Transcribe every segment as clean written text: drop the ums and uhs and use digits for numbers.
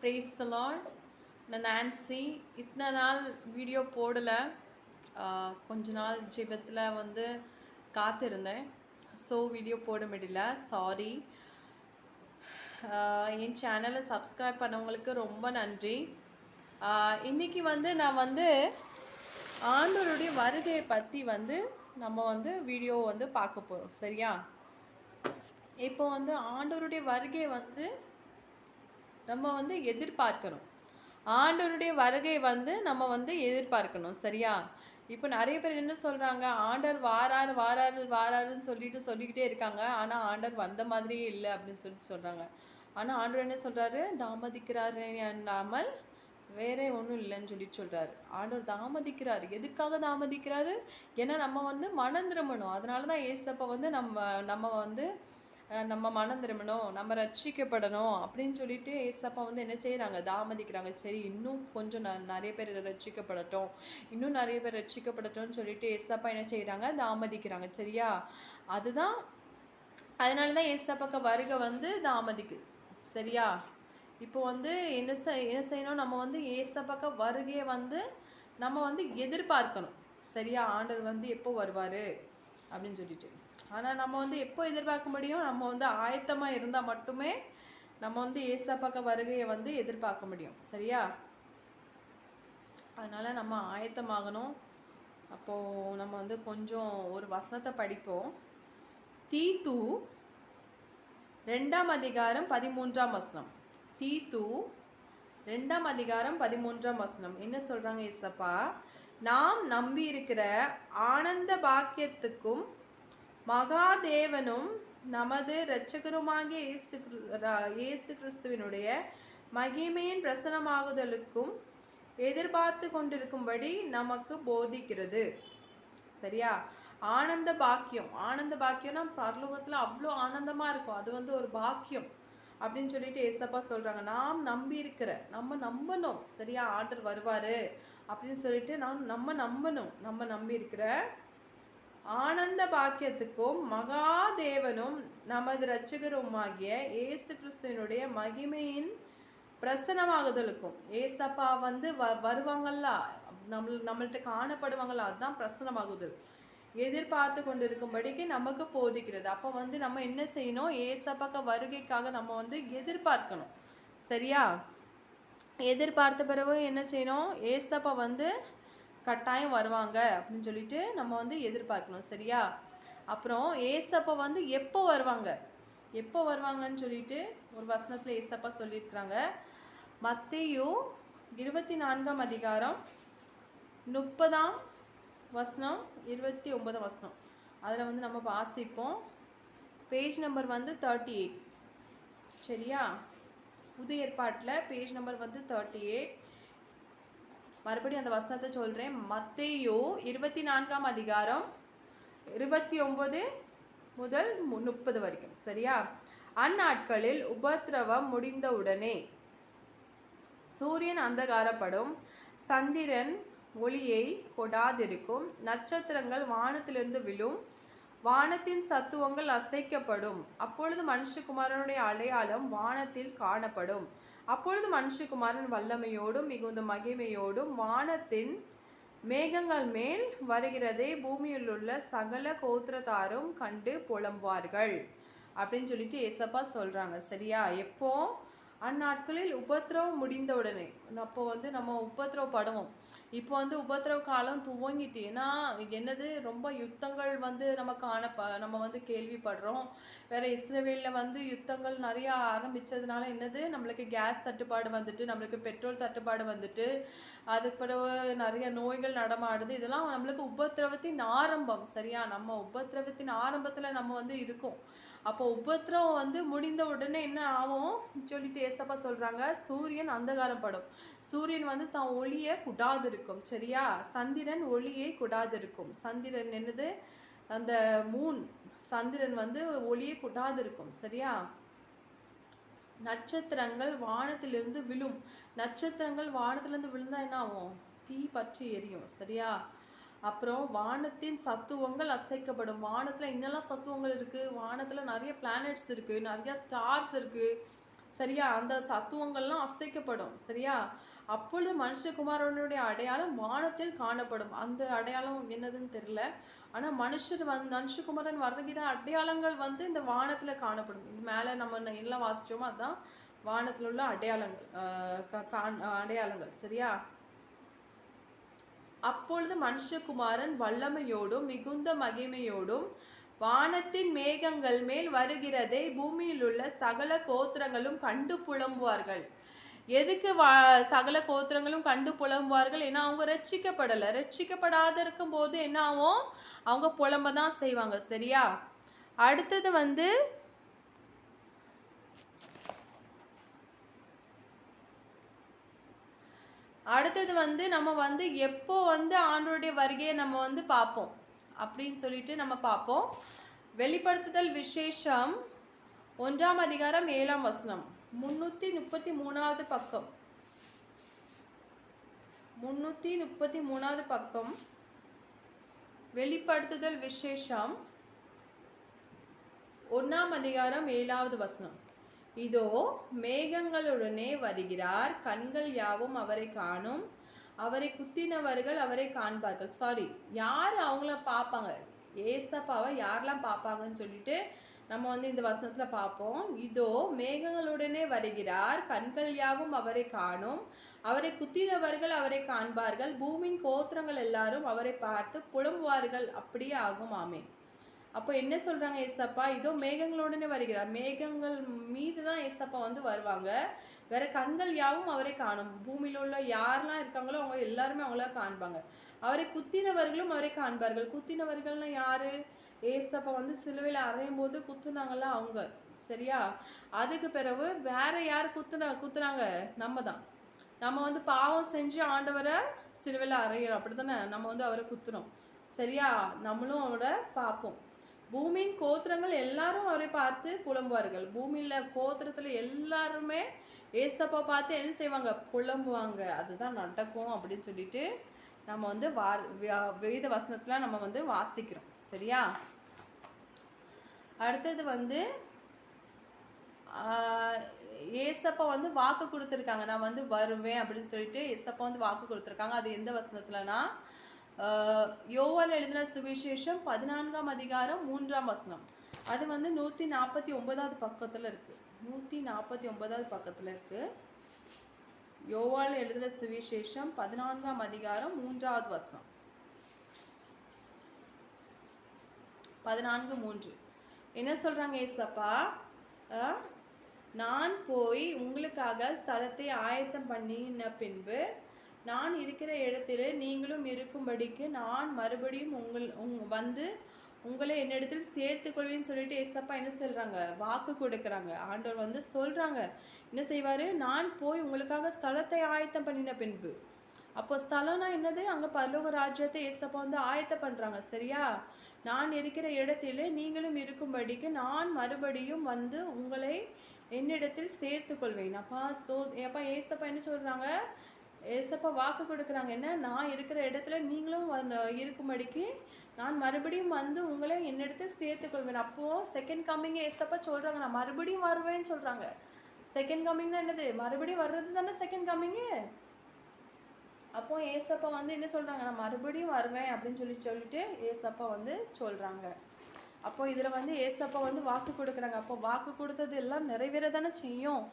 Price த Lord. நான் Nancy. இத்தனை நாள் வீடியோ போடலை. கொஞ்ச நாள் ஜெபத்தில் வந்து காத்திருந்தேன். ஸோ வீடியோ போட முடியல, சாரி. என் சேனலை சப்ஸ்கிரைப் பண்ணவங்களுக்கு ரொம்ப நன்றி. இன்றைக்கி வந்து நான் வந்து ஆண்டவருடைய வருகையை பற்றி வந்து நம்ம வந்து வீடியோ வந்து பார்க்க போகிறோம், சரியா? இப்போ வந்து ஆண்டவருடைய வருகை வந்து நம்ம வந்து எதிர்பார்க்கணும். ஆண்டவருடைய வருகை வந்து நம்ம வந்து எதிர்பார்க்கணும், சரியா? இப்போ நிறைய பேர் என்ன சொல்கிறாங்க, ஆண்டவர் வாராரு வாராரு வாராருன்னு சொல்லிக்கிட்டே இருக்காங்க. ஆனால் ஆண்டவர் வந்த மாதிரியே இல்லை அப்படின்னு சொல்கிறாங்க. ஆனால் ஆண்டவர் என்ன சொல்கிறாரு, தாமதிக்கிறாரு அல்லாமல் வேறே ஒன்றும் இல்லைன்னு சொல்கிறாரு. ஆண்டவர் தாமதிக்கிறாரு. எதுக்காக தாமதிக்கிறாரு? ஏன்னா நம்ம வந்து மனம் திரும்பணும். அதனால தான் ஏசப்பா வந்து நம்ம வந்து நம்ம மனம் திரும்பணும், நம்ம ரட்சிக்கப்படணும் அப்படின்னு சொல்லிட்டு ஏசப்பா வந்து என்ன செய்கிறாங்க, தாமதிக்கிறாங்க. சரி, இன்னும் கொஞ்சம் நிறைய பேர் ரட்சிக்கப்படட்டும், இன்னும் நிறைய பேர் ரட்சிக்கப்படட்டும்னு சொல்லிட்டு ஏசப்பா என்ன செய்கிறாங்க, தாமதிக்கிறாங்க, சரியா? அதுதான், அதனால தான் ஏசப்பாக்க வருகை வந்து தாமதிக்குது, சரியா? இப்போ வந்து என்ன செய்யணும், நம்ம வந்து ஏசப்பாக்க வருகையை வந்து நம்ம வந்து எதிர்பார்க்கணும், சரியா? ஆண்டவர் வந்து எப்போ வருவார் அப்படின்னு சொல்லிட்டு. ஆனால் நம்ம வந்து எப்போ எதிர்பார்க்க முடியும், நம்ம வந்து ஆயத்தமாக இருந்தால் மட்டுமே நம்ம வந்து ஏசப்பாக்க வருகையை வந்து எதிர்பார்க்க முடியும், சரியா? அதனால் நம்ம ஆயத்தமாகணும். அப்போது நம்ம வந்து கொஞ்சம் ஒரு வசனத்தை படிப்போம். தீத்து 2ஆம் அதிகாரம் 13ஆம் வசனம். தீத்து 2ஆம் அதிகாரம் 13ஆம் வசனம் என்ன சொல்கிறாங்க ஏசப்பா? நாம் நம்பி இருக்கிற ஆனந்த பாக்கியத்துக்கும் மகாதேவனும் நமது இரட்சகருமாகிய இயேசு கிறிஸ்துவினுடைய மகிமையின் பிரசனமாகுதலுக்கும் எதிர்பார்த்து கொண்டிருக்கும்படி நமக்கு போதிக்கிறது, சரியா? ஆனந்த பாக்கியம், ஆனந்த பாக்கியம்னா பரலோகத்தில் அவ்வளோ ஆனந்தமாக இருக்கும். அது வந்து ஒரு பாக்கியம் அப்படின்னு சொல்லிட்டு ஏசப்பா சொல்கிறாங்க. நாம் நம்பி இருக்கிற, நம்ம நம்பணும், சரியா? ஆண்டவர் வருவார் அப்படின்னு சொல்லிட்டு நம்ம நம்பணும். நம்ம நம்பி இருக்கிற ஆனந்த பாக்கியத்துக்கும் மகாதேவனும் நமது இரட்சகருமாகிய இயேசு கிறிஸ்துவினுடைய மகிமையின் பிரசனமாகுதலுக்கும், ஏசப்பா வந்து வருவாங்கல்ல, நம்மள்கிட்ட காணப்படுவாங்கல்ல, அதுதான் பிரசனமாகுதல், எதிர்பார்த்து கொண்டு இருக்கும்படிக்கு நமக்கு போதிக்கிறது. அப்போ வந்து நம்ம என்ன செய்யணும், ஏசப்பாக்க வருகைக்காக நம்ம வந்து எதிர்பார்க்கணும், சரியா? எதிர்பார்த்த பிறகு என்ன செய்யணும், ஏசப்பா வந்து கட்டாயம் வருவாங்க அப்படின்னு சொல்லிட்டு நம்ம வந்து எதிர்பார்க்கணும், சரியா? அப்புறம் ஏசப்பா வந்து எப்போ வருவாங்கன்னு சொல்லிட்டு ஒரு வசனத்தில் ஏசப்பா சொல்லியிருக்கிறாங்க. மத்தேயு 24ஆம் அதிகாரம் 30ஆம் வசனம் 29ஆம் வசனம், அதில் வந்து நம்ம வாசிப்போம். பேஜ் நம்பர் வந்து 38, சரியா? புது ஏற்பாட்டில் பேஜ் நம்பர் வந்து 38. மறுபடியும் அந்த வசனத்தை சொல்கிறேன். மத்தேயு 24ஆம் அதிகாரம் 29 முதல் 30 வரைக்கும், சரியா? அந்நாட்களில் உபத்திரவம் முடிந்தவுடனே சூரியன் அந்தகாரப்படும், சந்திரன் ஒளியை கொடாதிருக்கும், நட்சத்திரங்கள் வானத்திலிருந்து விழும், வானத்தின் சத்துவங்கள் அசைக்கப்படும். அப்பொழுது மனுஷகுமாரனுடைய அடையாளம் வானத்தில் காணப்படும். அப்பொழுது மனுஷகுமாரன் வல்லமையோடும் மிகுந்த மகிமையோடும் வானத்தின் மேகங்கள் மேல் வருகிறதை பூமியில் உள்ள சகல கோத்திரத்தாரும் கண்டு புலம்புவார்கள் அப்படின்னு சொல்லிட்டு ஏசப்பா சொல்கிறாங்க, சரியா? எப்போ? அந்நாட்களில் உபத்திரவம் முடிந்த உடனே. அப்போ வந்து நம்ம உபத்திரவப்படுவோம். இப்போ வந்து உபத்திரவ காலம் துவங்கிட்டு, ஏன்னா என்னது, ரொம்ப யுத்தங்கள் வந்து நம்ம வந்து கேள்விப்படுறோம். வேறு இஸ்ரேலில் வந்து யுத்தங்கள் நிறையா ஆரம்பித்ததுனால என்னது, நம்மளுக்கு கேஸ் தட்டுப்பாடு வந்துட்டு, நம்மளுக்கு பெட்ரோல் தட்டுப்பாடு வந்துட்டு, அதுக்கு பிறகு நிறைய நோய்கள் நடமாடுது. இதெல்லாம் நம்மளுக்கு உபத்திரவத்தின் ஆரம்பம், சரியா? நம்ம உபத்திரவத்தின் ஆரம்பத்தில் நம்ம வந்து இருக்கோம். அப்போ உபத்திரவம் வந்து முடிந்த உடனே என்ன ஆகும் சொல்லிட்டு ஏசப்பா சொல்கிறாங்க, சூரியன் அந்தகாரப்படும். சூரியன் வந்து தான் ஒளியை குடாது இருக்கும், சரியா? சந்திரன் ஒளியை குடாது இருக்கும். சந்திரன் என்னது, அந்த மூன், சந்திரன் வந்து ஒளியை குடாது இருக்கும், சரியா? நட்சத்திரங்கள் வானத்திலிருந்து விழும். நட்சத்திரங்கள் வானத்திலிருந்து விழுந்தா என்ன ஆகும், தீ பற்றி எரியும், சரியா? அப்புறம் வானத்தின் சத்துவங்கள் அசைக்கப்படும். வானத்தில் என்னெல்லாம் சத்துவங்கள் இருக்குது, வானத்தில் நிறைய பிளானட்ஸ் இருக்குது, நிறையா ஸ்டார்ஸ் இருக்குது, சரியா? அந்த தத்துவங்கள்லாம் அசைக்கப்படும். சரியா? அப்பொழுது மனுஷகுமாரனுடைய அடையாளம் வானத்தில் காணப்படும். அந்த அடையாளம் என்னதுன்னு தெரியல. ஆனா மனுஷகுமாரன் வருகிற அடையாளங்கள் வந்து இந்த வானத்துல காணப்படும். இது மேல நம்ம எல்லாம் வாசிச்சோமோ அதான் வானத்தில் உள்ள அடையாளங்கள். அடையாளங்கள். சரியா? அப்பொழுது மனுஷகுமாரன் வல்லமையோடும் மிகுந்த மகிமையோடும் வானத்தின் மேகங்கள் மேல் வருகிறதை பூமியில் உள்ள சகல கோத்திரங்களும் கண்டு புலம்புவார்கள். எதுக்கு சகல கோத்திரங்களும் கண்டு புலம்புவார்கள்? ஏன்னா அவங்க ரட்சிக்கப்படலை. ரட்சிக்கப்படாத இருக்கும் போது என்ன ஆகும்? அவங்க புலம்ப தான் செய்வாங்க. சரியா? அடுத்தது வந்து நம்ம வந்து எப்போ வந்து ஆண்டவருடைய வருகையை நம்ம வந்து பார்ப்போம் அப்படின்னு சொல்லிட்டு நம்ம பார்ப்போம். வெளிப்படுத்துதல் விசேஷம் 1ஆம் அதிகாரம் 7ஆம் வசனம் 333வது பக்கம். 333வது பக்கம். வெளிப்படுத்துதல் விசேஷம் 1ஆம் அதிகாரம் 7வது வசனம். இதோ மேகங்களுடனே வருகிறார், கண்கள் யாவும் அவரை காணும், அவரை குத்தினவர்கள் அவரை காண்பார்கள். சாரி, யார் அவங்கள பார்ப்பாங்க? ஏசப்பாவை யாரெல்லாம் பார்ப்பாங்கன்னு சொல்லிட்டு நம்ம வந்து இந்த வசனத்தில் பார்ப்போம். இதோ மேகங்களுடனே வருகிறார், கண்கள் யாவும் அவரை காணும், அவரை குத்தினவர்கள் அவரை காண்பார்கள், பூமியின் கோத்திரங்கள் எல்லாரும் அவரை பார்த்து புலம்புவார்கள். அப்படியே ஆகும். ஆமென். அப்போ என்ன சொல்கிறாங்க ஏசப்பா? இதோ மேகங்களோடனே வருகிறார். மேகங்கள் மீது தான் ஏசப்பா வந்து வருவாங்க. வேற கண்கள் யாவும் அவரை காணும். பூமியில் உள்ள யாரெல்லாம் இருக்காங்களோ அவங்க எல்லாருமே அவங்கள காண்பாங்க. அவரை குத்தினவர்களும் அவரை காண்பார்கள். குத்தினவர்கள்னா யாரு? ஏசப்பா வந்து சிலுவையில் அறையும் போது குத்துனாங்களா அவங்க. சரியா? அதுக்கு பிறகு வேற யார் குத்துனாங்க? நம்ம தான். நம்ம வந்து பாவம் செஞ்சு ஆண்டவரை சிலுவையில் அறையிறோம். அப்படி தானே நம்ம வந்து அவரை குத்துறோம். சரியா? நம்மளும் அவரை பார்ப்போம். பூமியின் கோத்திரங்கள் எல்லாரும் அவரை பார்த்து புலம்புவார்கள். பூமியில் கோத்திரத்தில் எல்லாருமே ஏசப்பா பார்த்து என்ன செய்வாங்க? புலம்புவாங்க. அதுதான் நடக்கும் அப்படின்னு சொல்லிட்டு நம்ம வந்து வேத வசனத்தில் நம்ம வந்து வாசிக்கிறோம். சரியா? அடுத்தது வந்து ஏசப்பா வந்து வாக்கு கொடுத்துருக்காங்க. நான் வந்து வருவேன் அப்படின்னு சொல்லிட்டு ஏசப்பா வந்து வாக்கு கொடுத்துருக்காங்க. அது எந்த வசனத்துலனா யோவான் எழுதின சுவிசேஷம் 14ஆம் அதிகாரம் 3ஆம் வசனம். அது வந்து 149வது பக்கத்தில் இருக்குது. 149வது பக்கத்தில் இருக்குது. யோவான் எழுதின சுவிசேஷம் 14ஆம் அதிகாரம் 3வது வசனம். 14:3 என்ன சொல்கிறாங்க ஏசப்பா? நான் போய் உங்களுக்காக ஸ்தலத்தை ஆயத்தம் பண்ணின பின்பு நான் இருக்கிற இடத்துல நீங்களும் இருக்கும்படிக்கு நான் மறுபடியும் வந்து உங்களை என்னிடத்தில் சேர்த்துக்கொள்வேன்னு சொல்லிட்டு ஏசப்பா என்ன சொல்கிறாங்க? வாக்கு கொடுக்குறாங்க. ஆண்டவர் வந்து சொல்கிறாங்க என்ன செய்வார்? நான் போய் உங்களுக்காக ஸ்தலத்தை ஆயத்தம் பண்ணின பின்பு. அப்போ ஸ்தலம்னா என்னது? அங்கே பரலோக ராஜ்யத்தை ஏசப்பா வந்து ஆயத்தம் பண்ணுறாங்க. சரியா? நான் இருக்கிற இடத்துல நீங்களும் இருக்கும்படிக்கு நான் மறுபடியும் வந்து உங்களை என்னிடத்தில் சேர்த்துக்கொள்வேன். அப்பா ஏசப்பா என்ன சொல்கிறாங்க? ஏசப்பா வாக்கு கொடுக்குறாங்க. என்ன? நான் இருக்கிற இடத்துல நீங்களும் இருக்கும்படிக்கு நான் மறுபடியும் வந்து உங்களை என்னிடத்தில் சேர்த்துக்கொள்வேன். அப்போது செகண்ட் கம்மிங் ஏசப்பா சொல்கிறாங்க, நான் மறுபடியும் வருவேன்னு சொல்கிறாங்க. செகண்ட் கம்மிங்னா என்னது? மறுபடியும் வர்றது தானே செகண்ட் கம்மிங்கு. அப்போ ஏசப்பா வந்து என்ன சொல்கிறாங்க? நான் மறுபடியும் வருவேன் அப்படின்னு சொல்லிட்டு ஏசப்பா வந்து சொல்கிறாங்க. அப்போ இதில் வந்து ஏசப்பா வந்து வாக்கு கொடுக்குறாங்க. அப்போ வாக்கு கொடுத்தது எல்லாம் நிறைவேற தானே செய்யும்.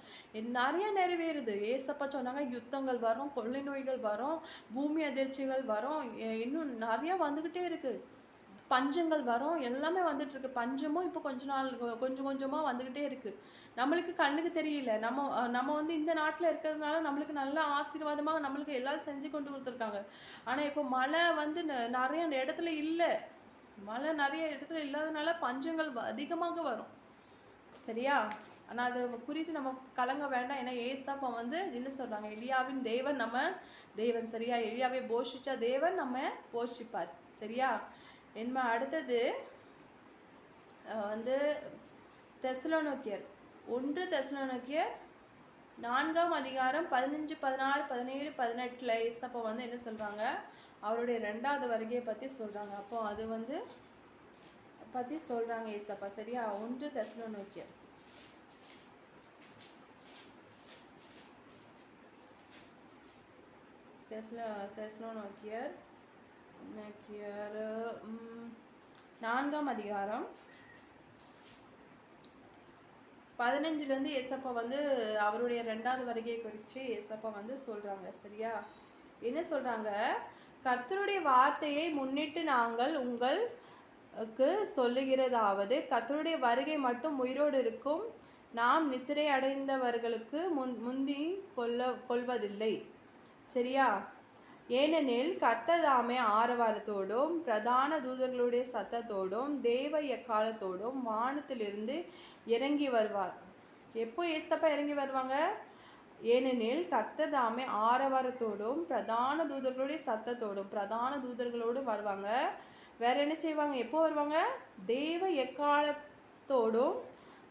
நிறைய நிறைவேறுது. ஏசப்பா சொன்னாங்க யுத்தங்கள் வரும், கொள்ளை நோய்கள் வரும், பூமி அதிர்ச்சிகள் வரும், இன்னும் நிறையா வந்துக்கிட்டே இருக்குது. பஞ்சங்கள் வரும், எல்லாமே வந்துட்டுருக்கு. பஞ்சமும் இப்போ கொஞ்சம் கொஞ்சமாக வந்துக்கிட்டே இருக்குது. நம்மளுக்கு கண்ணுக்கு தெரியல. நம்ம வந்து இந்த நாட்டில் இருக்கிறதுனால நம்மளுக்கு நல்ல ஆசீர்வாதமாக நம்மளுக்கு எல்லாம் செஞ்சு கொண்டு கொடுத்துருக்காங்க. ஆனால் இப்போ மழை வந்து நிறைய இடத்துல இல்லை. மழை நிறைய இடத்துல இல்லாதனால பஞ்சங்கள் அதிகமாக வரும். சரியா? ஆனால் அதை குறித்து நம்ம கலங்க வேண்டாம். ஏன்னா ஏசப்பா வந்து என்ன சொல்கிறாங்க? எலியாவின் தேவன் நம்ம தேவன். சரியா? எலியாவை போஷிச்சா தேவன் நம்ம போஷிப்பார். சரியா? என்ன அடுத்தது வந்து தெசலோனிக்கேயர் 1 தெசலோனிக்கேயர் 4ஆம் அதிகாரம் 15, 16, 17, 18 ஏசப்பா வந்து என்ன சொல்கிறாங்க? அவருடைய 2வது வருகையை பற்றி சொல்கிறாங்க. அப்போ அது வந்து பற்றி சொல்கிறாங்க ஏசப்பா. சரியா? 1 தெசலோனிக்கேயர் தெசலோனிக்கேயர் 4ஆம் அதிகாரம் 15 ஏசப்பா வந்து அவருடைய 2வது வருகையை குறித்து ஏசப்பா வந்து சொல்கிறாங்க. சரியா? என்ன சொல்கிறாங்க? கர்த்தருடைய வார்த்தையை முன்னிட்டு நாங்கள் உங்களுக்கு சொல்லுகிறதாவது, கர்த்தருடைய வருகை மட்டும் உயிரோடு இருக்கும், நாம் நித்திரை அடைந்தவர்களுக்கு முந்தி கொள்வதில்லை. சரியா? ஏனெனில் கர்த்தர் தாமே ஆரவாரத்தோடும் பிரதான தூதர்களுடைய சத்தத்தோடும் தேவ எக்காலத்தோடும் வானத்திலிருந்து இறங்கி வருவார். எப்போ ஏசப்பா இறங்கி வருவாங்க? ஏனெனில் கர்த்தர் தாமே ஆரவாரத்தோடும் பிரதான தூதர்களுடைய சத்தத்தோடும் பிரதான தூதர்களோடும் வருவாங்க. வேற என்ன செய்வாங்க? எப்போ வருவாங்க? தேவ எக்காலத்தோடும்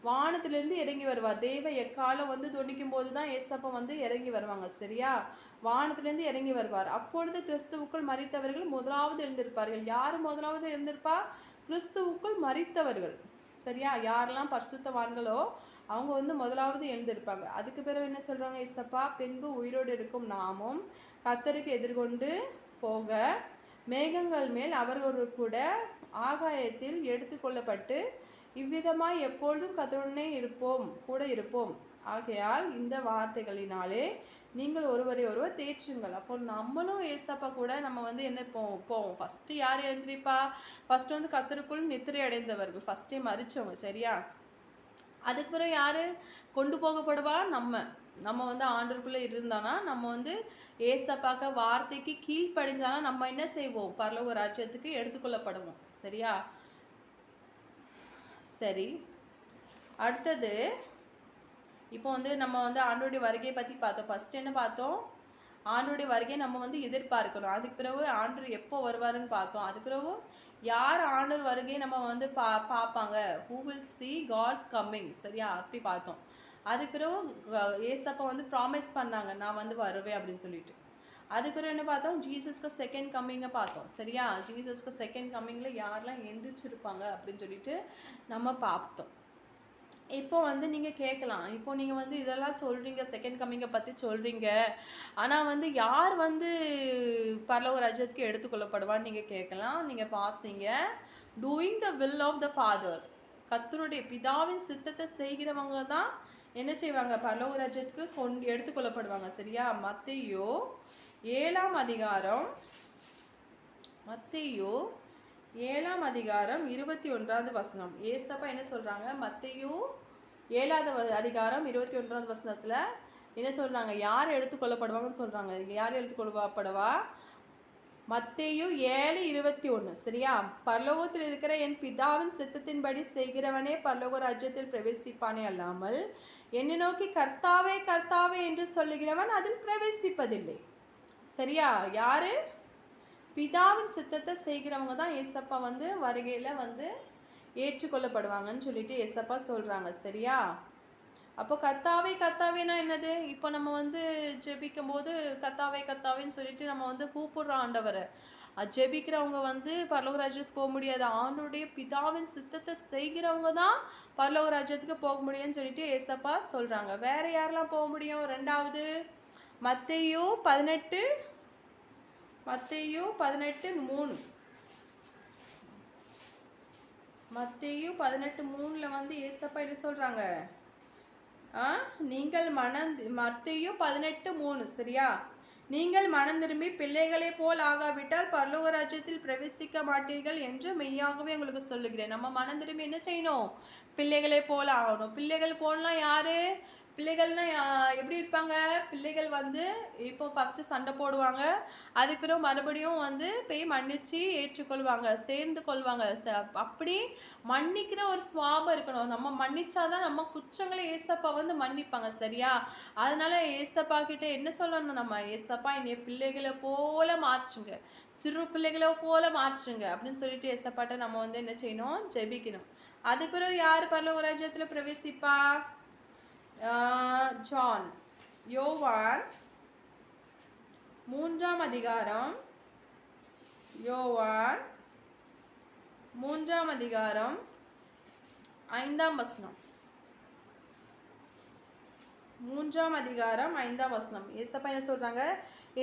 வானத்திலிருந்து இறங்கி வருவார். தேவ எக்காலம் வந்து துணிக்கும் போது தான் ஏசப்பா வந்து இறங்கி வருவாங்க. சரியா? வானத்திலிருந்து இறங்கி வருவார். அப்பொழுது கிறிஸ்துவுக்குள் மரித்தவர்கள் முதலாவது எழுந்திருப்பார்கள். யார் முதலாவது எழுந்திருப்பா? கிறிஸ்துவுக்குள் மரித்தவர்கள். சரியா? யாரெல்லாம் பரிசுத்தவான்களோ அவங்க வந்து முதலாவது எழுந்திருப்பாங்க. அதுக்கு பிறகு என்ன சொல்கிறாங்க ஏசப்பா? பின்பு உயிரோடு இருக்கும் நாமும் கர்த்தருக்கு எதிர்கொண்டு போக மேகங்கள் மேல் அவர்களோடு கூட ஆகாயத்தில் எடுத்துக்கொள்ளப்பட்டு இவ்விதமாய் எப்பொழுதும் கர்த்தருடனே இருப்போம். ஆகையால் இந்த வார்த்தைகளினாலே நீங்கள் ஒருவரை ஒருவர் தேற்றுங்கள். அப்போ நம்மளும் ஏசப்பா கூட நம்ம வந்து என்ன போவோம். ஃபஸ்ட்டு யார் எழுந்திருப்பா? ஃபஸ்ட்டு வந்து கர்த்தருக்குள் நித்திரை அடைந்தவர்கள், ஃபஸ்ட்டே மரிச்சவங்க. சரியா? அதுக்கு பிறகு யார் கொண்டு போகப்படுவா? நம்ம வந்து ஆண்டவருக்குள்ளே இருந்தானா, நம்ம வந்து ஏசப்பாக்க வார்த்தைக்கு கீழ்ப்படிஞ்சானா நம்ம என்ன செய்வோம்? பரலோக ராஜ்யத்துக்கு எடுத்துக்கொள்ளப்படுவோம். சரியா? சரி, அடுத்தது இப்போ வந்து நம்ம வந்து ஆண்டவருடைய வருகையை பற்றி பார்த்தோம். ஃபஸ்ட்டு என்ன பார்த்தோம்? ஆண்டவருடைய வருகையை நம்ம வந்து எதிர்பார்க்கணும். அதுக்கு பிறகு ஆண்டவர் எப்போ வருவாருன்னு பார்த்தோம். அதுக்கு பிறகு யார் ஆண்டவர் வருகையை நம்ம வந்து பார்ப்பாங்க? Who will see God's coming. சரியா? அப்படி பார்த்தோம். அதுக்கு பிறகு ஏசப்பா வந்து ப்ராமிஸ் பண்ணாங்க, நான் வந்து வருவேன் அப்படின்னு சொல்லிட்டு. அதுக்கு பிறகு என்ன பார்த்தோம்? ஜீசஸ்க்கு செகண்ட் கம்மிங்கை பார்த்தோம். சரியா? ஜீசஸ்க்கு செகண்ட் கம்மிங்கில் யாரெல்லாம் எந்திரிச்சிருப்பாங்க அப்படின்னு சொல்லிட்டு நம்ம பார்த்தோம். இப்போ வந்து நீங்கள் கேட்கலாம், இப்போ நீங்கள் வந்து இதெல்லாம் சொல்கிறீங்க, செகண்ட் கம்மிங்கை பற்றி சொல்கிறீங்க, ஆனால் வந்து யார் வந்து பரலோக ராஜ்யத்துக்கு எடுத்துக்கொள்ளப்படுவான்னு நீங்கள் கேட்கலாம். நீங்கள் பாசிங்க, doing the will of the father, கர்த்தருடைய பிதாவின் சித்தத்தை செய்கிறவங்க தான் என்ன செய்வாங்க? பரலோக ராஜ்யத்துக்கு எடுத்துக்கொள்ளப்படுவாங்க. சரியா? மத்தேயு 7ஆம் அதிகாரம் 21வது வசனம். ஏசப்பா என்ன சொல்கிறாங்க? மத்தேயு 7வது அதிகாரம் 21வது வசனத்தில் என்ன சொல்கிறாங்க? யார் எடுத்துக்கொள்ளப்படுவாங்கன்னு சொல்கிறாங்க. யார் எடுத்துக்கொள்ளப்படுவா? மத்தேயு 7:21. சரியா? பரலோகத்தில் இருக்கிற என் பிதாவின் சித்தத்தின்படி செய்கிறவனே பரலோக ராஜ்யத்தில் பிரவேசிப்பானே அல்லாமல் என்னை நோக்கி கர்த்தாவே கர்த்தாவே என்று சொல்லுகிறவன் அதில் பிரவேசிப்பதில்லை. சரியா? யாரு? பிதாவின் சித்தத்தை செய்கிறவங்க தான் ஏசப்பா வந்து வருகையில் வந்து ஏற்றுக்கொள்ளப்படுவாங்கன்னு சொல்லிட்டு ஏசப்பா சொல்கிறாங்க. சரியா? அப்போ கர்த்தாவே கர்த்தாவேனா என்னது? இப்போ நம்ம வந்து ஜெபிக்கும் போது கர்த்தாவே கர்த்தாவேன்னு சொல்லிட்டு நம்ம வந்து கூப்பிடுற ஆண்டவரை, ஜெபிக்கிறவங்க வந்து பரலோக ராஜ்யத்துக்கு போக முடியாது. ஆண்டவருடைய பிதாவின் சித்தத்தை செய்கிறவங்க தான் பரலோக ராஜ்யத்துக்கு போக முடியும்னு சொல்லிட்டு ஏசப்பா சொல்கிறாங்க. வேற யாரெல்லாம் போக முடியும்? ரெண்டாவது மத்தேயு 18:3. மத்தேயு 18:3 வந்து ஏசப்பா என்ன சொல்கிறாங்க? மத்தேயு 18:3. சரியா? நீங்கள் மனம் திரும்பி பிள்ளைகளை போல் ஆகாவிட்டால் பரலோக ராஜ்யத்தில் பிரவேசிக்க மாட்டீர்கள் என்று மெய்யாகவே உங்களுக்கு சொல்லுகிறேன். நம்ம மனம் திரும்பி என்ன செய்யணும்? பிள்ளைகளை போல் ஆகணும். பிள்ளைகள் போலாம் யாரு? பிள்ளைகள்னா எப்படி இருப்பாங்க? பிள்ளைகள் வந்து இப்போ ஃபஸ்ட்டு சண்டை போடுவாங்க, அதுக்கப்புறம் மறுபடியும் வந்து போய் மன்னிச்சு ஏற்றுக்கொள்வாங்க, சேர்ந்து கொள்வாங்க. அப்படி மன்னிக்கிற ஒரு சுவாபம் இருக்கணும். நம்ம மன்னிச்சாதான் நம்ம குற்றங்களை ஏசப்பா வந்து மன்னிப்பாங்க. சரியா? அதனால ஏசப்பா கிட்ட என்ன சொல்லணும்? நம்ம ஏசப்பா என்னைய பிள்ளைகளை போல மாற்றுங்க, சிறு பிள்ளைகளை போல மாற்றுங்க அப்படின்னு சொல்லிட்டு ஏசப்பாட்ட நம்ம வந்து என்ன செய்யணும்? ஜெபிக்கணும். அதுக்கப்புறம் யார் பரலோக ராஜ்யத்தில் பிரவேசிப்பா? யோவான் 3ஆம் அதிகாரம் 5ஆம் வசனம். 3ஆம் அதிகாரம் 5ஆம் வசனம். ஏசப்பா என்ன சொல்றாங்க?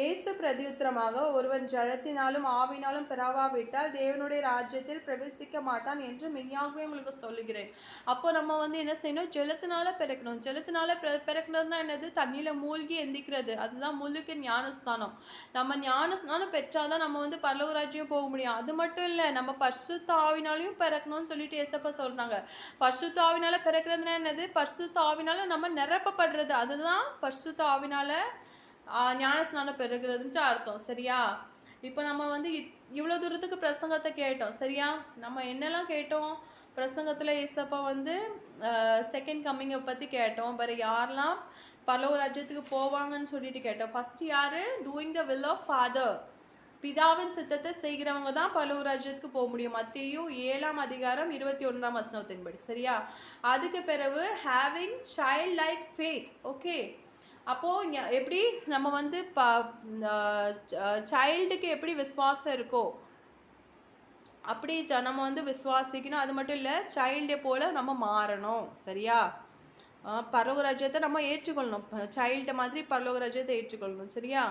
ஏசு பிரதியுத்தரமாக, ஒருவன் ஜலத்தினாலும் ஆவினாலும் பிறவாவிட்டால் தேவனுடைய ராஜ்யத்தில் பிரவேசிக்க மாட்டான் என்று மெய்யாகவே உங்களுக்கு சொல்லுகிறேன். அப்போ நம்ம வந்து என்ன செய்யணும்? ஜலத்தினால பிறக்கணும். ஜலத்தினால பிறக்கணும்னா என்னது? தண்ணியில மூழ்கி எந்திக்கிறது. அதுதான் முழுக்க ஞானஸ்தானம். நம்ம ஞானஸ்தானம் பெற்றாதான் நம்ம வந்து பரலோக ராஜ்யம் போக முடியும். அது மட்டும் இல்லை, நம்ம பரிசுத்த ஆவினாலையும் பிறக்கணும்னு சொல்லிட்டு ஏசப்பா சொல்றாங்க. பரிசுத்த ஆவினால பிறக்கிறதுனா என்னது? பரிசுத்த ஆவினால நம்ம நிரப்பப்படுறது. அதுதான் பரிசுத்த ஆவினால ஞானஸ்நானம் பெறுகிறதுன்ட்டு அர்த்தம். சரியா? இப்போ நம்ம வந்து இவ்வளோ தூரத்துக்கு பிரசங்கத்தை கேட்டோம். சரியா? நம்ம என்னெல்லாம் கேட்டோம் பிரசங்கத்தில்? ஏசப்பா வந்து செகண்ட் கம்மிங்கை பற்றி கேட்டோம். வேறு யாரெல்லாம் பரலோக ராஜ்யத்துக்கு போவாங்கன்னு சொல்லிட்டு கேட்டோம். ஃபஸ்ட்டு யார்? Doing the will of father. பிதாவின் சித்தத்தை செய்கிறவங்க தான் பரலோக ராஜ்யத்துக்கு போக முடியும். மத்தேயு 7ஆம் அதிகாரம் 21ஆம் வசனத்தின்படி. சரியா? அதுக்கு பிறகு having child like faith. Okay, அப்போது எப்படி நம்ம வந்து சைல்டுக்கு எப்படி விசுவாசம் இருக்கோ அப்படி நம்ம வந்து விசுவாசிக்கணும். அது மட்டும் இல்லை, சைல்டை போல் நம்ம மாறணும். சரியா? பரலோக ராஜ்யத்தை நம்ம ஏற்றுக்கொள்ளணும். சைல்டை மாதிரி பரலோக ராஜ்யத்தை ஏற்றுக்கொள்ளணும். சரியா?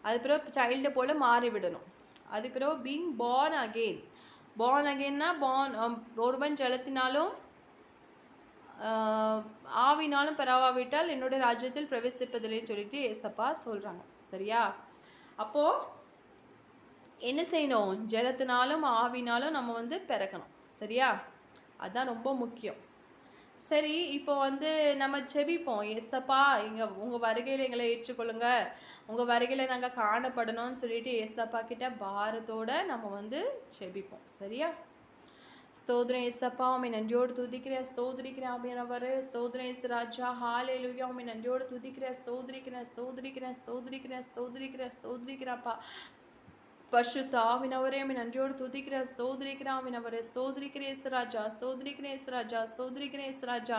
அது பிறகு சைல்டை போல் மாறிவிடணும். அது பிறகு பீங் பார்ன் அகெயின். பார்ன் அகெயின்னா ஒருவன் ஜலத்தினாலும் ஆவினாலும் பெறாவிட்டால் என்னுடைய ராஜ்யத்தில் பிரவேசிப்பதில்லைன்னு சொல்லிட்டு ஏசப்பா சொல்கிறாங்க. சரியா? அப்போது என்ன செய்யணும்? ஜலத்தினாலும் ஆவினாலும் நம்ம வந்து பிறக்கணும். சரியா? அதுதான் ரொம்ப முக்கியம். சரி, இப்போ வந்து நம்ம ஜெபிப்போம். ஏசப்பா, உங்கள் வருகையில் எங்களை ஏற்றுக்கொள்ளுங்க, உங்கள் வருகையில் நாங்கள் காணப்படணும்னு சொல்லிட்டு ஏசப்பா கிட்ட பாரத்தோடு நம்ம வந்து ஜெபிப்போம். சரியா? ஸ்தோத்திரம் ஏசப்பா, உம்மை நன்றியோடு துதிக்கிறேன், ஸ்தோத்திரிக்கிறேன் ஆவியானவரே. ஸ்தோத்திரம் ஏசு ராஜா, ஹல்லேலூயா. உம்மை நன்றியோடு துதிக்கிறேன், ஸ்தோத்திரிக்கிறேன், ஸ்தோத்திரிக்கிறேன், ஸ்தோத்திரிக்கிறேன், ஸ்தோத்திரிக்கிறேன், ஸ்தோத்திரிக்கிறேன்ப்பா. பரிசுத்த ஆவியானவரே, உம்மை நன்றியோடு துதிக்கிறேன், ஸ்தோத்திரிக்கிறேன் ஆவியானவரே. ஸ்தோத்திரிக்கிறேன் இயேசு ராஜா, ஸ்தோத்திரிக்கிறேன் இயேசு ராஜா, ஸ்தோத்திரிக்கிறேன் இயேசு ராஜா.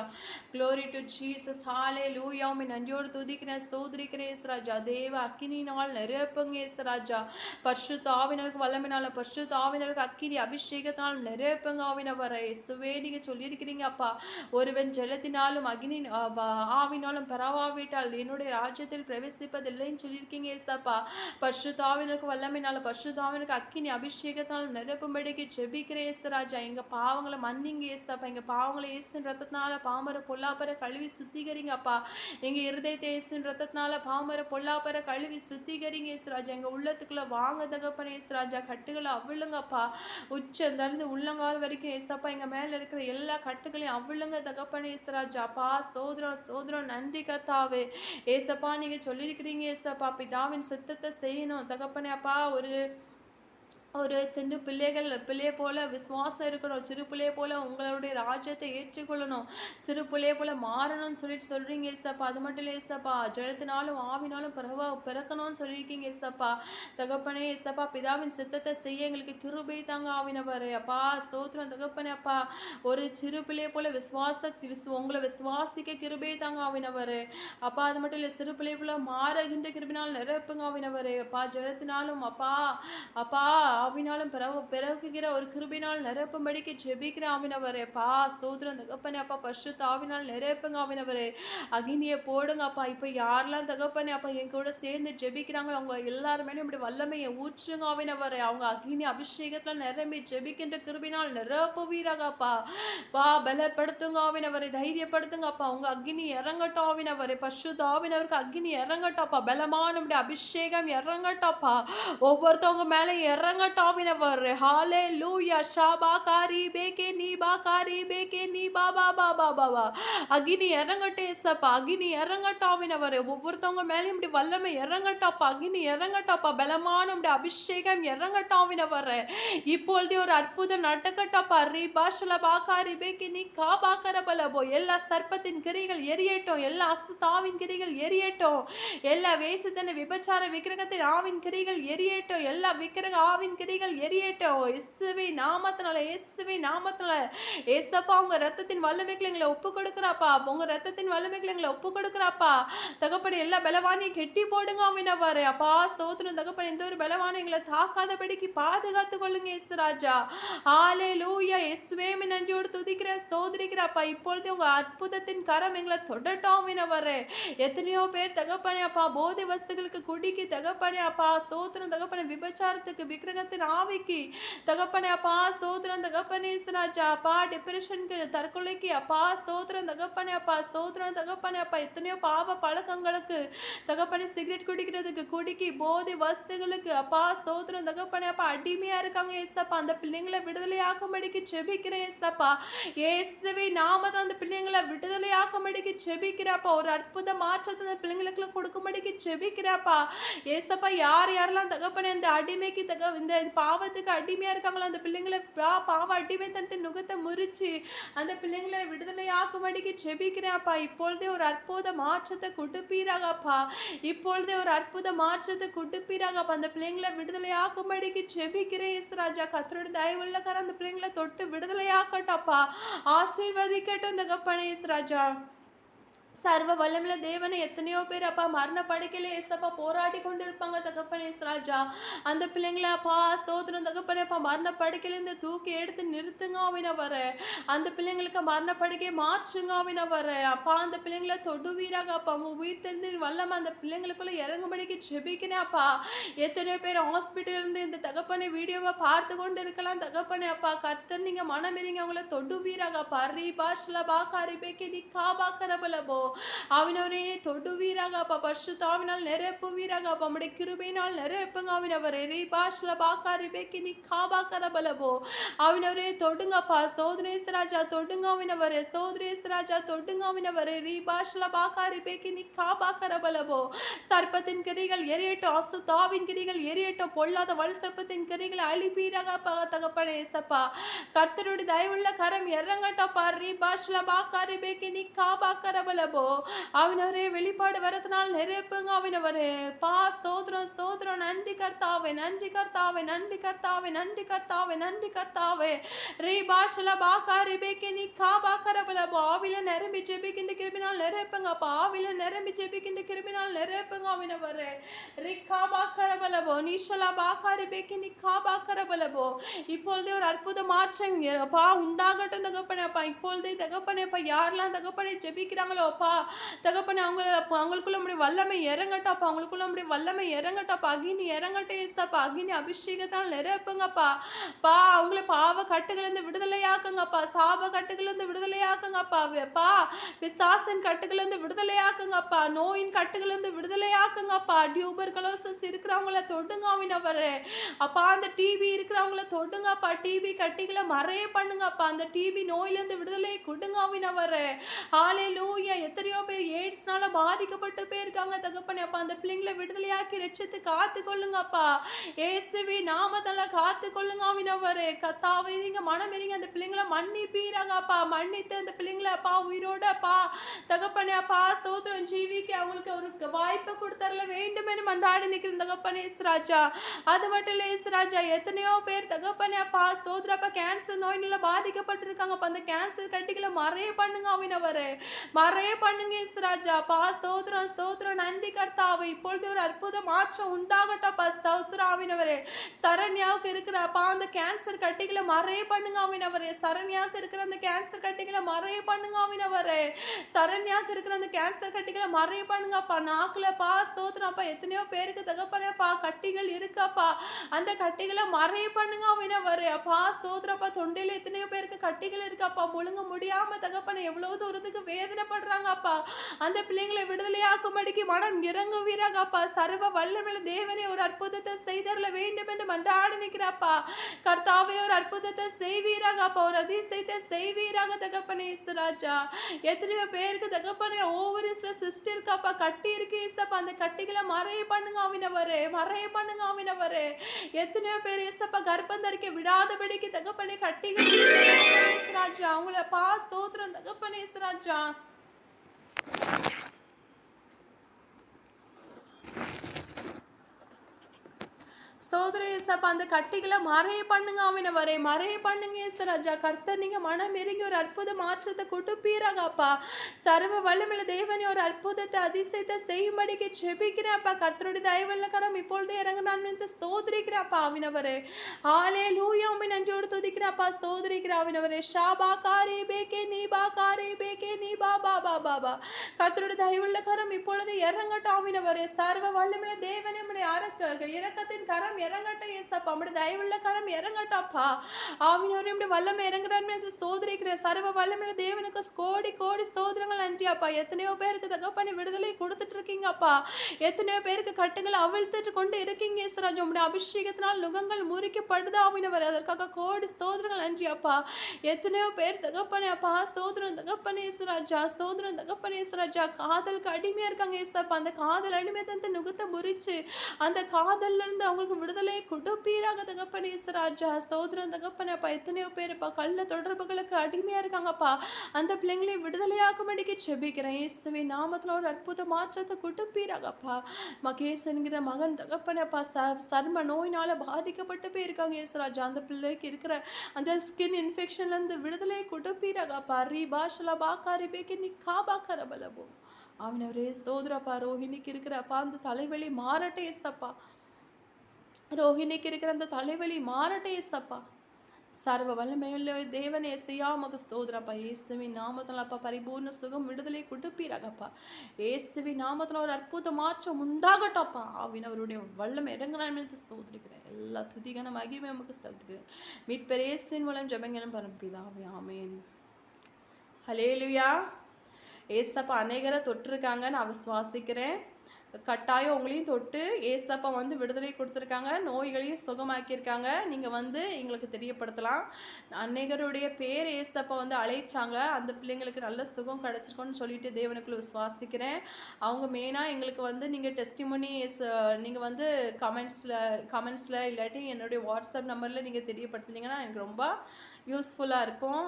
க்ளோரி டு ஜீசஸ், ஹல்லேலூயா. உம்மை நன்றியோடு துதிக்கிறேன், ஸ்தோத்திரிக்கிறேன் இயேசு ராஜா. தேவ அக்கினியினால் நிரப்புங்க இயேசு ராஜா. பரிசுத்த ஆவியானவருக்கு வல்லமையினால, பரிசுத்த ஆவியானவருக்கு அக்கினி அபிஷேகத்தினால் நிரப்புங்க ஆவியானவரே. இயேசுவே, நீங்கள் சொல்லியிருக்கிறீங்க அப்பா, ஒருவன் ஜலத்தினாலும் ஆவினாலும் பெறாவிட்டால் என்னுடைய ராஜ்யத்தில் பிரவேசிப்பதில்லைன்னு சொல்லியிருக்கீங்க ஏசப்பா. பரிசுத்த ஆவியானவருக்கு வல்லமையினால, பரிசுத்தாவினுக்கு அக்கினி அபிஷேகத்தால் நிரப்பும்படிக்கு ஜெபிக்கிறேன் இயேசு ராஜா. எங்கள் பாவங்களை மன்னிங்க ஏசப்பா. எங்கள் பாவங்களை இயேசுவின் ரத்தத்தினால பாமர பொல்லாப்பரை கழுவி சுத்திகரிங்க அப்பா. எங்கள் இருதயத்தை இயேசுவின் ரத்தத்தினால பாமர பொல்லாப்பரை கழுவி சுத்திகரிங்க இயேசு ராஜா. எங்கள் உள்ளத்துக்குள்ளே வாங்க தகப்பன இயேசு ராஜா. கட்டுகளை அவிழுங்கப்பா. உச்சந்தருந்து உள்ளங்கால் வரைக்கும் ஏசப்பா எங்கள் மேலே இருக்கிற எல்லா கட்டுகளையும் அவிழுங்க தகப்பன இயேசு ராஜா. அப்பா, ஸ்தோத்திரம் ஸ்தோத்திரம், நன்றி கர்த்தாவே. ஏசப்பா, நீங்கள் சொல்லியிருக்கிறீங்க ஏசப்பா, பிதாவின் சித்தத்தை செய்யணும் தகப்பனே. அப்பா, ஒரு சின்ன பிள்ளையை போல் விசுவாசம் இருக்கணும். சிறு பிள்ளையை போல் உங்களுடைய ராஜ்யத்தை ஏற்றுக்கொள்ளணும். சிறு பிள்ளையை போல் மாறணும்னு சொல்கிறீங்க ஏசப்பா. அது மட்டும் இல்லை ஏசப்பா, ஜலத்தினாலும் ஆவினாலும் பிறக்கணும்னு சொல்லியிருக்கீங்க ஏசப்பா. தகப்பனே ஏசப்பா, பிதாவின் சித்தத்தை செய்ய எங்களுக்கு கிருபை தாங்க ஆவினவர். அப்பா, ஸ்தோத்திரம் தகப்பனே. அப்பா, ஒரு சிறு பிள்ளையை போல் உங்களை விசுவாசிக்க கிருபை தாங்க ஆவினவர். அப்பா, அது மட்டும் இல்லை, சிறு பிள்ளையை போல் மாறுகின்ற கிருபினால் நிரப்புங்க ஆவினவர். அப்பா, ஜலத்தினாலும் அப்பா ஆவினாலும் பிறகுகிற ஒரு கிருபினால் நிரப்பும்படிக்கு ஜெபிக்கிற ஆவினவரே. அப்பா, ஸ்தோத்திரம் தகப்பனே. அப்பா, பரிசுத்த ஆவினால் நிரப்புங்க ஆவினவரே. அகினியை போடுங்க அப்பா. இப்போ யாரெல்லாம் தகப்பனே அப்பா என் கூட சேர்ந்து ஜெபிக்கிறாங்களோ அவங்க எல்லாருமே இப்படி வல்லமையை ஊற்றுங்க ஆவினவரே. அவங்க அகினி அபிஷேகத்தில் நிரம்பி ஜெபிக்கின்ற கிருபினால் நிரப்புவீராகப்பா. பலப்படுத்துங்க ஆவினவரை, தைரியப்படுத்துங்க அப்பா. உங்க அக்னி இறங்கட்டும் ஆவினவரை. பரிசுத்த ஆவினவருக்கு அக்னி இறங்கட்டப்பா. பலமான அபிஷேகம் இறங்கட்டப்பா. ஒவ்வொருத்தவங்க மேலே இறங்கட்டும் ஆவினவர். ஹல்லேலூயா. ஷாபாகாரி பேகே நீ பாகாரி பேகே நீ பாபா பாபா பாபா. அக்னி இறங்கட்டும் ஏசப்பா. அக்னி இறங்கட்டும் ஆவினவர். ஒவ்வொருத்தவங்க மேலேயும் இப்படி வல்லமை இறங்கட்டப்பா. அக்னி இறங்கட்டப்பா. பலமான அபிஷேகம் இறங்கட்டும் ஆவினவர். இப்பொழுதே ஒரு அற்புதம் நடக்கட்டப்பா. ரிபாஷல பாகாரி பேகே நீ காபாக்கர பலபோ. எல்லா சர்ப்பத்தின் கிரிகள் எரியட்டும். எல்லா அசுத்தாவின் கிரிகள் எரியட்டும். எல்லா வேசுத்தன விபச்சார விக்கிரகத்தின் ஆவின் கிரிகள் எரியட்டும். எல்லா விக்கிரக ஆவின் கிரிகள் எரியட்டும். இயேசுவே நாமத்தினால, இயேசுவே நாமத்தினால ஏசப்பா உங்க ரத்தத்தின் வல்லமைகளை எங்களை ஒப்பு கொடுக்குறாப்பா. உங்க ரத்தத்தின் வல்லமைகளை எங்களை ஒப்பு கொடுக்குறாப்பா. தகப்பனே எல்லா பலவானையும் கெட்டி போடுங்க ஆவினவரே. அப்பா ஸ்தோத்திரம் தகப்பனே, எந்த ஒரு பலவானை எங்களை தாக்காதபடிக்கு பாதுகாத்து கொள்ளுங்க இயேசு ராஜா. ஹalleluya. இயேசுவே நன்றியோடு துதிக்கிறேன், ஸ்தோத்திரிக்கிறப்பா. இப்பொழுது உங்க அற்புதத்தின் கரம் எங்களை தொடட்டும் ஆவினவரே. எத்தனையோ பேர் தகப்பனே அப்பா போதை வஸ்துகளுக்கு, குடிக்கு தகப்பனே அப்பா ஸ்தோத்திரம் தகப்பனே, விபச்சாரத்துக்கு, விக்கிரகத்தின் ஆவிக்கு தகப்பனே அப்பா ஸ்தோத்திரம் தகப்பனே ராஜா. அப்பா டிப்ரெஷனுக்கு, தற்கொலைக்கு அப்பா ஸ்தோத்திரம் தகப்பனே அப்பா ஸ்தோத்திரம் தகப்பனே அப்பா. எத்தனையோ பாவ பழக்கங்களுக்கு தகப்பனே, சிகரெட் குடிக்கிறதுக்கு, குடிக்கி, போதை வஸ்துகளுக்கு அப்பா ஸ்தோத்திரம் தகப்பனே அப்பா அடிமையா இருக்காங்க ஏசப்பா. அந்த பிள்ளைங்களை விடுதலையாக்கும்படிக்கு செபிக்கிறேன் ஏசப்பா. இயேசுவே நாமத்தில் அந்த பிள்ளைங்களை விடுதலையாக்கும்படிக்கு செபிக்கிறப்பா. ஒரு அற்புத மாற்றத்தை அந்த பிள்ளைங்களுக்கு கொடுக்கும்படிக்கு செபிக்கிறப்பா ஏசப்பா. யார் யாரெல்லாம் தகப்பனே இந்த அடிமைக்கு இந்த பாவத்துக்கு அடிமையா இருக்காங்களோ அந்த பிள்ளைங்களை பாவ அடிமைத்தனத்தின் நுகத்தை முறிச்சு அந்த பிள்ளைங்களை விடுதலையாக்கும்படிக்கு செபிக்கிறேன்ப்பா. இப்பொழுதே ஒரு அற்புத மாற்றத்தை கொடுப்பீராகப்பா. இப்பொழுதே ஒரு அற்புத மாற்றத்தை கொடுப்பீராகப்பா. அந்த பிள்ளைங்களை விடுதலையாக்கும்படிக்கு செபிக்கிறேன் இயேசுராஜா. கர்த்தருடைய தயவுள்ள கரம் அந்த பிள்ளைங்களை தொட்டு விடுதலையாக்கட்டப்பா. ஆசீர்வதிக்கட்டும் தகப்பனே இயேசுராஜா. சர்வ வல்லமையுள்ள தேவனை எத்தனையோ பேர் அப்பா மரண படுக்கையில ஏசப்பா போராடி கொண்டு இருப்பாங்க தகப்பனே ராஜா. அந்த பிள்ளைங்களை அப்பா ஸ்தோத்திரம் தகப்பனே அப்பா மரண படுக்கையிலிருந்து தூக்கி எடுத்து நிறுத்துங்க ஆவினவர. அந்த பிள்ளைங்களுக்கு மரண படுக்கையை மாற்றுங்க ஆவினவர. அப்பா அந்த பிள்ளைங்களை தொடுவீராக அப்பா. அவங்க உயிர் தந்து வல்லமை அந்த பிள்ளைங்களுக்குள்ள இறங்கும்படிக்கு ஜெபிக்கிறேன் அப்பா. எத்தனையோ பேர் ஹாஸ்பிட்டல் இருந்து இந்த தகப்பனை வீடியோவை பார்த்து கொண்டு இருக்கலாம் தகப்பனே அப்பா. கர்த்தர் நீங்க மனமிறங்கி அவங்கள தொடுவீராக அப்பா. ரீ பாஷ்ல பாக்காரி பேக்கி நீ காபாக்கரபலபோ ஆவினவரே தொடுவீராக அப்பா. பரிசுத்தாவினால் நிரப்புவீராக அப்பா. நம்முடைய கிருபையினால் நிரப்புங்க ஆவினவரே. ரீ பாஷ்ல பாக்காரி பேக்கி நீ காபாக்கரபலபோ ஆவினவரே தொடுங்கப்பா. ஸ்தோத்ரேஸ்வராஜா தொடுங்க ஆவினவரே. ஸ்தோத்ரேஸ்வராஜா தொடுங்க ஆவினவரே. ரீ பாஷ்ல பாக்காரி பேக்கி நீ காபாக்கரபலபோ. சர்ப்பத்தின் கிரிகள் எரியட்டும், அசுத்தாவின் கிரிகள் எரியட்டும், பொல்லாத வலு சர்ப்பத்தின் கிரிகளை அழிப்பீராக தகப்பனே ஏசப்பா. கர்த்தருடைய தயவுள்ள கரம் இறங்கட்டப்பா. ரீ பாஷ்ல பாக்காரி பேக்கி நீ காபாக்கரபலபோ அவனவரே. வெளிப்பாடு வரதுனால் நிரப்புங்க அவனவரே. பா ஸ்தோத்திரம் ஸ்தோத்திரம். நன்றி கர்த்தாவே, நன்றி கர்த்தாவே, நன்றி கர்த்தாவே, நன்றி கர்த்தாவே, நன்றி கர்த்தாவே. ரீ பாஷ்ல பாக்காரி பேக்கி நீ காபாக்கரபலபோ ஆவில நிரம்பி ஜெபிக்கின்ற கிருபினால் நிரப்புங்கப்பா. ஆவில நிரம்பி ஜெபிக்கின்ற கிருபினால் நிரப்புங்க அவனவரே. ரீ காபாக்கரபலபோ நீஷலா பாக்காரி பேக்கி நீ காபாக்கரபலபோ. இப்பொழுதே ஒரு அற்புத மாற்றம் அப்பா உண்டாகட்டும் தகப்பனே அப்பா. இப்பொழுதே தகப்பனே அப்பா யாரெல்லாம் தகப்பனை ஜெபிக்கிறாங்களோ அப்பா தகப்பனே அவங்களுக்குள்ள நம்முடைய வல்லமை இறங்கட்டப்பா. அவங்களுக்குள்ள நம்முடைய வல்லமை இறங்கட்டப்பா. அகினி இறங்கட்டே ஏசப்பா. அகினி அபிஷேகத்தால் நிரப்புங்கப்பா. பா அவங்கள பாவ கட்டுகளிலிருந்து விடுதலையாக்குங்கப்பா. சாப கட்டுகளிலிருந்து விடுதலையாக்குங்கப்பா. பா பிசாசின் கட்டுகளிலிருந்து விடுதலையாக்குங்கப்பா. நோயின் கட்டுகளிலிருந்து விடுதலையாக்குங்கப்பா. டியூபர்குலோசிஸ் இருக்கிறவங்கள தொடுங்க ஆவினவரே. அப்பா அந்த டிபி இருக்கிறவங்கள தொடுங்கப்பா. டிபி கட்டிகளை மறைய பண்ணுங்கப்பா. அந்த டிபி நோயிலிருந்து விடுதலை கொடுங்க ஆவினவரே. ஹalleluya. எத்தனையோ பேர் எய்ட்ஸ்னால பாதிக்கப்பட்டு போயிருக்காங்க தகப்பனே அப்பா. அந்த பிள்ளைங்களை விடுதலையாக்கி ரட்சித்து காத்து கொள்ளுங்கப்பா. இயேசுவே நாமத்தால காத்து கொள்ளுங்க ஆவினவரே. கர்த்தாவே நீங்க மனமிறங்கி அந்த பிள்ளைங்களை மன்னிப்பீராக அப்பா. மன்னித்து அந்த பிள்ளைங்களை அப்பா உயிரோட அப்பா தகப்பனே அப்பா ஸ்தோத்திரம் ஜீவிக்க அவங்களுக்கு ஒரு வாய்ப்பை கொடுத்தரல வேண்டும் என்று மன்றாடி நிற்கிற தகப்பனே ராஜா. அது மட்டும் இல்ல ராஜா. எத்தனையோ பேர் தகப்பனே அப்பா ஸ்தோத்திரம் அப்பா கேன்சர் நோயினால பாதிக்கப்பட்டிருக்காங்க அப்ப. அந்த கேன்சர் கட்டிகளை மறைய பண்ணுங்க ஆவினவரே. மறைய பண்ணுங்க ராஜா. பா ஸ்தோத்திரம் ஸ்தோத்திரம். நன்றி கர்த்தாவே. இப்பொழுது ஒரு அற்புத மாற்றம் உண்டாகட்டப்பா. ஸ்தோத்திரம் ஆவினவரே. சரண்யாவுக்கு இருக்கிற அப்பா அந்த கேன்சர் கட்டிகளை மறைய பண்ணுங்க ஆவினவரே. சரண்யாவுக்கு இருக்கிற அந்த கேன்சர் கட்டிகளை மறைய பண்ணுங்க ஆவினவரே. சரண்யாவுக்கு இருக்கிற அந்த கேன்சர் கட்டிகளை மறைய பண்ணுங்கப்பா. நாக்குல பா ஸ்தோத்திரம் அப்பா. எத்தனையோ பேருக்கு தகப்பனப்பா கட்டிகள் இருக்கப்பா. அந்த கட்டிகளை மறைய பண்ணுங்க ஆவினவரே. அப்பா ஸ்தோத்திரம் அப்பா. தொண்டையில எத்தனையோ பேருக்கு கட்டிகள் இருக்கப்பா. முழுங்க முடியாம தகப்பன எவ்வளவு தூரத்துக்கு வேதனைப்படுறாங்க அப்பா. அந்த பிள்ளைங்களை விடுதலையாக்கும்படிக்கு மனம் இறங்குவீராக அப்பா. சர்வ வல்லமையுள்ள தேவனே ஒரு அற்புதத்தை செய்தரல வேண்டும் என்று மன்றாடி நிற்கிறாப்பா. கர்த்தாவே ஒரு அற்புதத்தை செய்வீராக அப்பா. ஒரு அதிசயத்தை செய்வீராக தகப்பனே ராஜா. எத்தனையோ பேருக்கு தகப்பனே ஓவரிஸ்ல சிஸ்டர் இருக்காப்பா. கட்டி இருக்கு ஏசப்பா. அந்த கட்டிகளை மறைய பண்ணுங்க ஆவினவரே. மறைய பண்ணுங்க ஆவினவரே. எத்தனையோ பேர் ஏசப்பா கர்ப்பம் தரிக்க விடாதபடிக்கு தகப்பனே கட்டிகள் ராஜா. அவங்கள பா ஸ்தோத்திரம் தகப்பனே ராஜா. ஸ்தோத்திரம் ஏசப்பா. அந்த கட்டிகளை மறைய பண்ணுங்க ஆவினவரே, மறைய பண்ணுங்க ஏசராஜா. கர்த்தர் நீங்க மனம் இறங்கி ஒரு அற்புத மாற்றத்தை கொடுப்பீராகப்பா. சர்வ வல்லமையுள்ள தேவனே, ஒரு அற்புதத்தை அதிசயத்தை செய்யும்படிக்கு ஜெபிக்கிறேன்ப்பா. கர்த்தருடைய தயவுள்ள கரம் இப்பொழுது இறங்கினான்னு ஸ்தோத்திரிக்கிறப்பா ஆவினவரே. ஹalleluya. உம்மை நன்றியோடு துதிக்கிறப்பா, ஸ்தோத்திரிக்கிற ஆவினவரே. ஷாபா காரே பேகே நீபா காரே பேகே நீபா பா பா பா பா. கர்த்தருடைய தயவுள்ள கரம் இப்பொழுது இறங்கட்டும் ஆவினவரே. சர்வ வல்லமையுள்ள தேவனே, உம்முடைய இரக்கத்தின் கரம் இறங்கட்டும் ஏசப்பா. உம்முடைய தயவுள்ள கரம் இறங்கட்டப்பா ஆவினவரே. உம்முடைய வல்லமை இறங்குறான்னு ஸ்தோத்திரிக்கிற சர்வ வல்லமையுள்ள தேவனுக்கு கோடி கோடி ஸ்தோத்திரங்கள் நன்றியாப்பா. எத்தனையோ பேருக்கு தகப்பனை விடுதலை கொடுத்துட்டு இருக்கீங்கப்பா. எத்தனையோ பேருக்கு கட்டுங்களை அவிழ்த்துட்டு கொண்டு இருக்கீங்க ஏசராஜா. உம்முடைய அபிஷேகத்தினால் நுகங்கள் முறிக்கப்படுது ஆவினவரே. அதற்காக கோடி ஸ்தோத்திரங்கள் நன்றியாப்பா. எத்தனையோ பேர் தகப்பனே அப்பா, ஸ்தோத்திரம் தகப்பனே ஏசராஜா, ஸ்தோத்திரம் தகப்பனே ஏசராஜா. காதலுக்கு அடிமையா இருக்காங்க ஏசப்பா. அந்த காதல் அடிமையத்தை நுகத்தை முறிச்சு அந்த காதல்ல இருந்து அவங்களுக்கு விடுதலை கொடுப்பீராக தகப்பனே ஏசராஜா. ஸ்தோத்திரம் தகப்பனே அப்பா. எத்தனையோ பேருப்பா கள்ள தொடர்புகளுக்கு அடிமையா இருக்காங்கப்பா. அந்த பிள்ளைங்களை விடுதலையாக்கும்படிக்கு ஜெபிக்கிறேன் இயேசுவின் நாமத்துல. ஒரு அற்புத மாற்றத்தை கொடுப்பீராகப்பா. மகேசன்கிற மகன் தகப்பனே அப்பா, சர்ம நோயினால பாதிக்கப்பட்டு போயிருக்காங்க ஏசராஜா. அந்த பிள்ளைக்கு இருக்கிற அந்த ஸ்கின் இன்ஃபெக்ஷன்ல இருந்து விடுதலை கொடுப்பீராகப்பா. ரீபாஷலா பாக்காரி பேக்கி நீ காபாக்கர பலபோ அவனவரே. ஸ்தோத்திரப்பா. ரோஹிணிக்கு இருக்கிறப்பா அந்த தலைவலி மாறட்டே ஏசப்பா. ரோஹிணிக்கு இருக்கிற அந்த தலைவலி மாறட்டே ஏசப்பா. சர்வ வல்லமையுள்ள தேவனே ஏசையா, உமக்கு ஸ்தோத்திரப்பா. இயேசுவின் நாமத்துல அப்பா பரிபூர்ண சுகம் விடுதலை கொடுப்பீராகப்பா. இயேசுவின் நாமத்துல ஒரு அற்புத மாற்றம் உண்டாகட்டப்பா. ஆவினவருடைய வல்லமை இறங்கினான்னு ஸ்தோத்திரிக்கிறேன். எல்லா துதிகான மகிமை உமக்கு செலுத்துகிறேன். மீட்பர் இயேசுவின் மூலம் ஜெபங்களும் பரம்பிதாவே. ஆமென். ஹல்லேலூயா. ஏசப்பா அநேகரை தொட்டிருக்காங்க, நான் விசுவாசிக்கிறேன். கட்டாயம் உங்களையும் தொட்டு ஏசப்பா வந்து விடுதலை கொடுத்துருக்காங்க, நோய்களையும் சுகமாக்கியிருக்காங்க. நீங்கள் வந்து எங்களுக்கு தெரியப்படுத்தலாம். அநேகருடைய பேர் ஏசப்பா வந்து அழைச்சாங்க, அந்த பிள்ளைங்களுக்கு நல்ல சுகம் கிடச்சிருக்கோன்னு சொல்லிட்டு தேவனுக்குள்ள விசுவாசிக்கிறேன். அவங்க மெயினாக எங்களுக்கு வந்து நீங்கள் டெஸ்டிமோனி நீங்கள் வந்து கமெண்ட்ஸில் இல்லாட்டி என்னுடைய வாட்ஸ்அப் நம்பரில் நீங்கள் தெரியப்படுத்துனீங்கன்னா எனக்கு ரொம்ப யூஸ்ஃபுல்லாக இருக்கும்.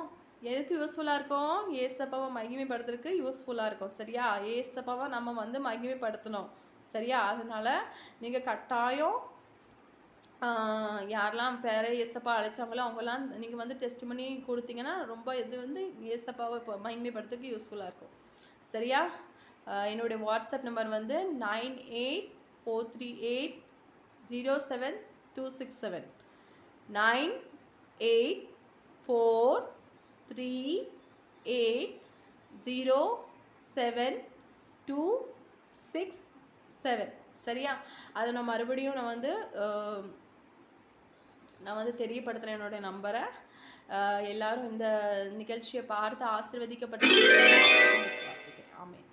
எதுக்கு யூஸ்ஃபுல்லாக இருக்கும்? ஏசப்பாவை மகிமைப்படுத்துறதுக்கு யூஸ்ஃபுல்லாக இருக்கும். சரியா? ஏசப்பாவை நம்ம வந்து மகிமைப்படுத்தணும். சரியா? அதனால் நீங்கள் கட்டாயம் யாரெல்லாம் பேரை ஏசப்பா அழைச்சாங்களோ அவங்களாம் நீங்கள் வந்து டெஸ்டிமோனி கொடுத்தீங்கன்னா ரொம்ப இது வந்து ஏசப்பாவை இப்போ மகிமைப்படுத்துறதுக்கு யூஸ்ஃபுல்லாக இருக்கும். சரியா? என்னுடைய வாட்ஸ்அப் நம்பர் வந்து 9843807267 9843807267. சரியா? அதை நான் மறுபடியும் நான் வந்து தெரியப்படுத்துகிறேன் என்னுடைய நம்பரை. எல்லாரும் இந்த நிகழ்ச்சியை பார்த்து ஆசீர்வதிக்கப்பட்டு விசுவாசிக்கிறேன். ஆமென்.